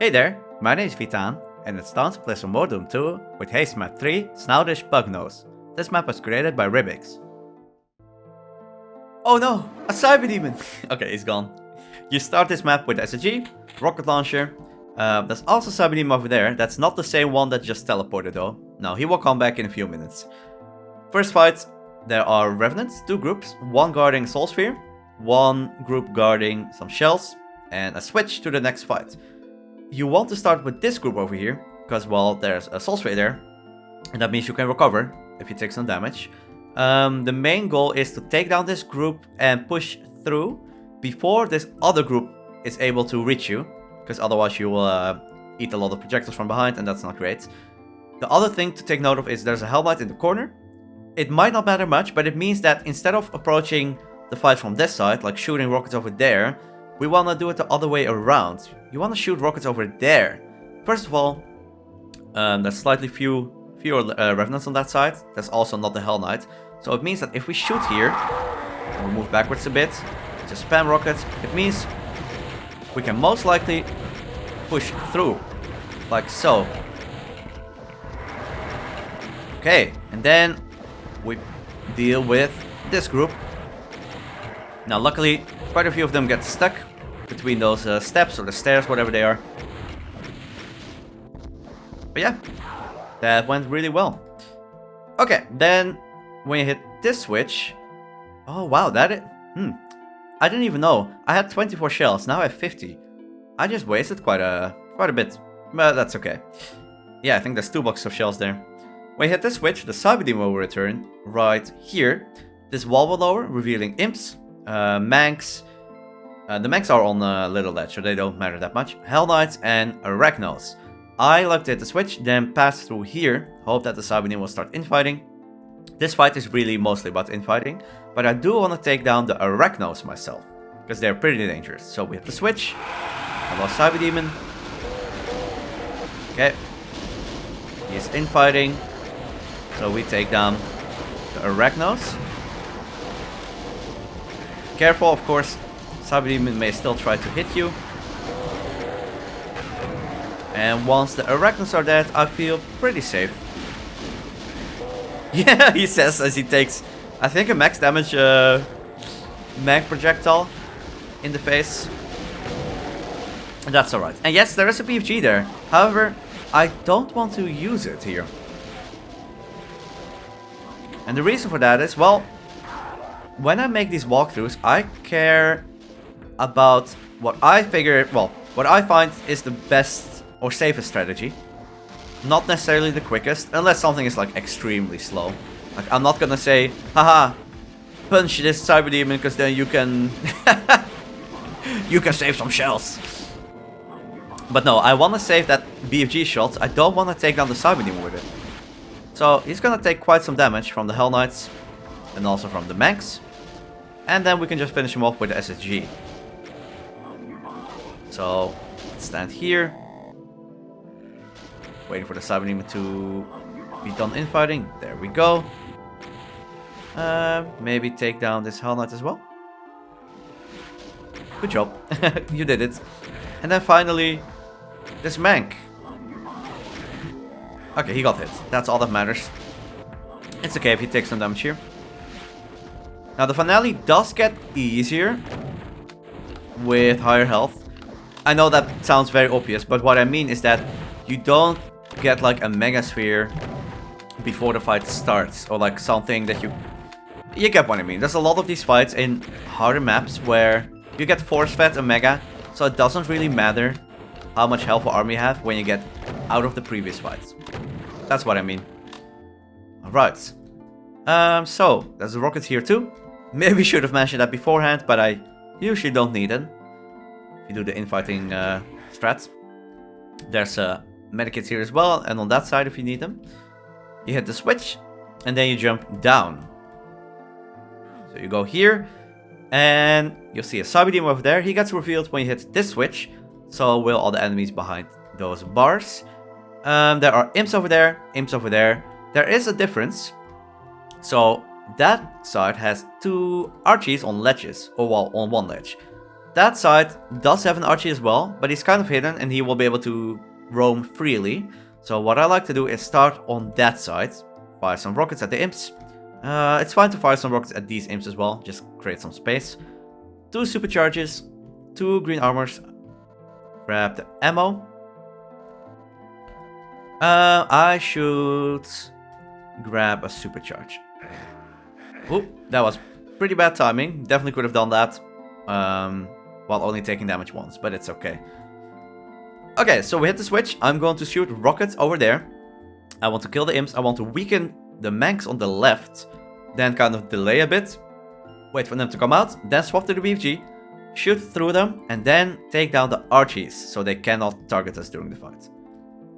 Hey there, my name is Vitaan, and it's time to play some more Doom 2 with Haste map 3, Snoutish Bugnose. This map was created by Ribix. Oh no, a cyber demon! Okay, he's gone. You start this map with SSG, rocket launcher. There's also a cyber demon over there. That's not the same one that just teleported though. No, he will come back in a few minutes. First fight, there are Revenants, 2 groups, one guarding Soul Sphere, one group guarding some shells, and a switch to the next fight. You want to start with this group over here, because, well, there's a Soul Sphere there, and that means you can recover if you take some damage. The main goal is to take down this group and push through before this other group is able to reach you, because otherwise you will eat a lot of projectiles from behind, and that's not great. The other thing to take note of is there's a Hell Knight in the corner. It might not matter much, but it means that instead of approaching the fight from this side, like shooting rockets over there, we want to do it the other way around. You want to shoot rockets over there. First of all, there's slightly fewer Revenants on that side. There's also not the Hell Knight. So it means that if we shoot here, and we move backwards a bit, just spam rockets, it means we can most likely push through, like so. Okay, and then we deal with this group. Now luckily, quite a few of them get stuck between those steps or the stairs, whatever they are. But yeah, that went really well. Okay, then when you hit this switch... Oh wow, I didn't even know. I had 24 shells, now I have 50. I just wasted quite a bit, but that's okay. Yeah, I think there's 2 boxes of shells there. When you hit this switch, the cyber demon will return right here. This wall will lower, revealing imps, mancs. The mancs are on a little ledge, so they don't matter that much. Hell Knights and Achronos. I like to hit the switch, then pass through here. Hope that the cyber demon will start infighting. This fight is really mostly about infighting, but I do want to take down the Achronos myself, because they're pretty dangerous. So we hit the switch. Hello, cyber demon. Okay. He's infighting. So we take down the Achronos. Careful, of course. Cyber demon may still try to hit you. And once the Achronos are dead, I feel pretty safe. Yeah, he says as he takes, I think, a max damage mag projectile in the face. And that's alright. And yes, there is a BFG there. However, I don't want to use it here. And the reason for that is, well, when I make these walkthroughs, I care about what I figure, well, what I find is the best or safest strategy. Not necessarily the quickest, unless something is like extremely slow. Like, I'm not gonna say, haha, punch this cyber demon, because then you can you can save some shells. But no, I want to save that BFG shot. I don't want to take down the cyber demon with it. So he's gonna take quite some damage from the Hell Knights and also from the mancs. And then we can just finish him off with the SSG. So let's stand here, waiting for the cyber demon to be done infighting. There we go. Maybe take down this Hell Knight as well. Good job. You did it. And then finally, this Manc. Okay, he got hit. That's all that matters. It's okay if he takes some damage here. Now the finale does get easier with higher health. I know that sounds very obvious, but what I mean is that you don't get like a mega sphere before the fight starts, or like something that you get what I mean. There's a lot of these fights in harder maps where you get force fed a mega, so it doesn't really matter how much health or armor you have when you get out of the previous fights. That's what I mean. Alright. So, there's a rocket here too. Maybe should have mentioned that beforehand, but I usually don't need it. If you do the infighting strats. There's medikits here as well, and on that side if you need them. You hit the switch, and then you jump down. So you go here, and you'll see a cyber demon over there. He gets revealed when you hit this switch. So will all the enemies behind those bars. There are imps over there, imps over there. There is a difference. So that side has 2 archies on ledges, or well, on one ledge. that side does have an Archie as well, but he's kind of hidden and he will be able to roam freely. So what I like to do is start on that side, fire some rockets at the imps. It's fine to fire some rockets at these imps as well, just create some space. 2 supercharges, 2 green armors, grab the ammo. I should grab a supercharge. Oop, that was pretty bad timing. Definitely could have done that while only taking damage once, but it's okay. Okay, so we hit the switch. I'm going to shoot rockets over there. I want to kill the imps. I want to weaken the mancs on the left. Then kind of delay a bit. Wait for them to come out. Then swap to the BFG. Shoot through them. And then take down the Archies. So they cannot target us during the fight.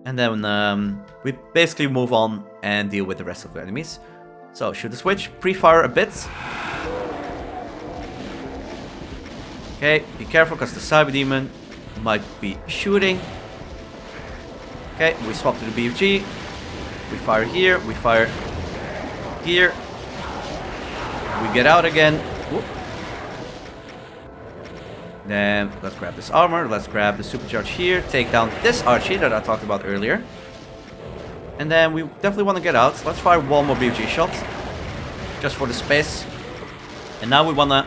And then we basically move on and deal with the rest of the enemies. So shoot the switch. Pre-fire a bit. Okay, be careful because the Cyber Demon might be shooting. Okay, we swap to the BFG. We fire here, we fire here. We get out again. Whoop. Then let's grab this armor, let's grab the supercharge here, take down this Archie that I talked about earlier. And then we definitely want to get out. Let's fire one more BFG shot, just for the space. And now we want to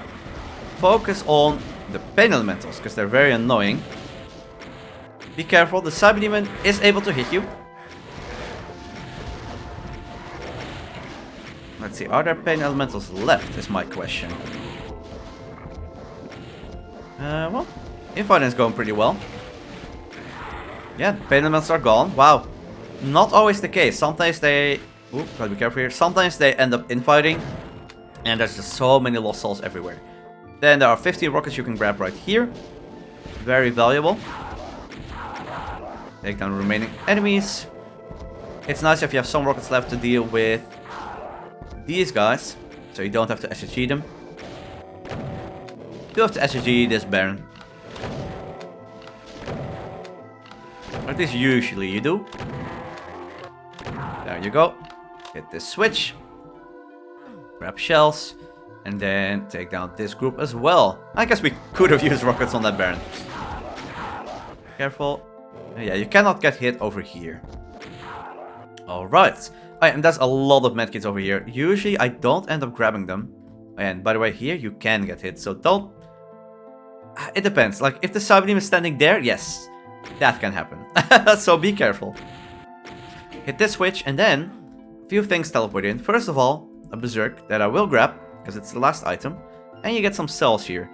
focus on the pain elementals, because they're very annoying. Be careful, the Cyber Demon is able to hit you. Let's see, are there pain elementals left is my question. Well, infighting is going pretty well. Yeah, the pain elementals are gone. Wow, not always the case. Sometimes they... Ooh, gotta be careful here. Sometimes they end up infighting. And there's just so many lost souls everywhere. Then there are 50 rockets you can grab right here. Very valuable. Take down the remaining enemies. It's nice if you have some rockets left to deal with these guys, so you don't have to SSG them. You have to SSG this Baron. Or at least usually you do. There you go. Hit this switch. Grab shells. And then take down this group as well. I guess we could have used rockets on that Baron. Careful. Yeah, you cannot get hit over here. Alright. And there's a lot of medkits over here. Usually I don't end up grabbing them. And by the way, here you can get hit. So don't... It depends. Like, if the Cyber Demon is standing there, yes. That can happen. So be careful. Hit this switch and then a few things teleport in. First of all, a Berserk that I will grab, because it's the last item. And you get some cells here.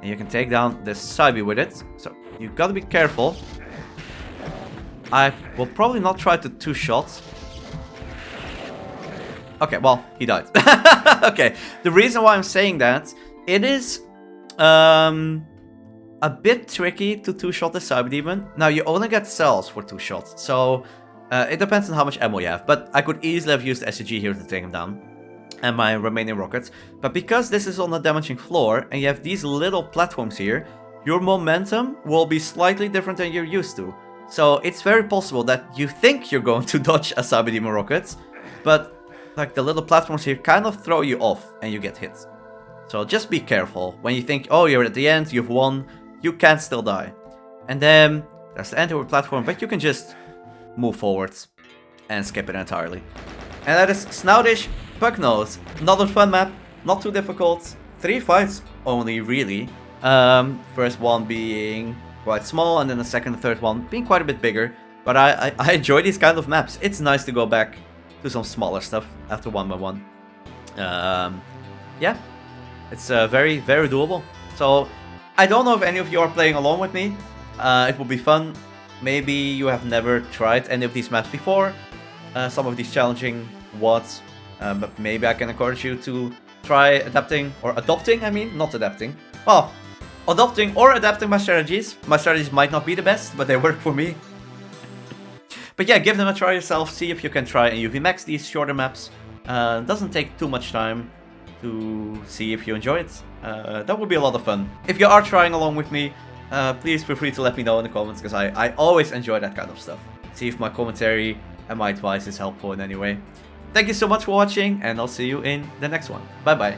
And you can take down this Cyber with it. So you gotta be careful. I will probably not try to 2-shot. Okay, well, he died. Okay, the reason why I'm saying that, it is a bit tricky to 2-shot the Cyber Demon. Now, you only get cells for 2 shots, so it depends on how much ammo you have. But I could easily have used the SCG here to take him down. And my remaining rockets. But because this is on a damaging floor, and you have these little platforms here, your momentum will be slightly different than you're used to. So it's very possible that you think you're going to dodge a Cyber Demon rocket, but like the little platforms here kind of throw you off and you get hit. So just be careful. When you think, oh, you're at the end, you've won, you can still die. And then there's the anti-war platform, but you can just move forwards and skip it entirely. And that is Snoutish Pugnose. Another fun map, not too difficult. 3 fights only, really. First one being quite small, and then the second and third one being quite a bit bigger. But I enjoy these kind of maps. It's nice to go back to some smaller stuff after 1v1. Yeah, it's very, very doable. So I don't know if any of you are playing along with me. It will be fun. Maybe you have never tried any of these maps before. Some of these challenging WADs. But maybe I can encourage you to try adapting, or adopting, I mean, not adapting. Well, adopting or adapting my strategies. My strategies might not be the best, but they work for me. But yeah, give them a try yourself. See if you can try and UV max these shorter maps. Doesn't take too much time to see if you enjoy it. That would be a lot of fun. If you are trying along with me, please feel free to let me know in the comments, because I always enjoy that kind of stuff. See if my commentary and my advice is helpful in any way. Thank you so much for watching, and I'll see you in the next one. Bye bye.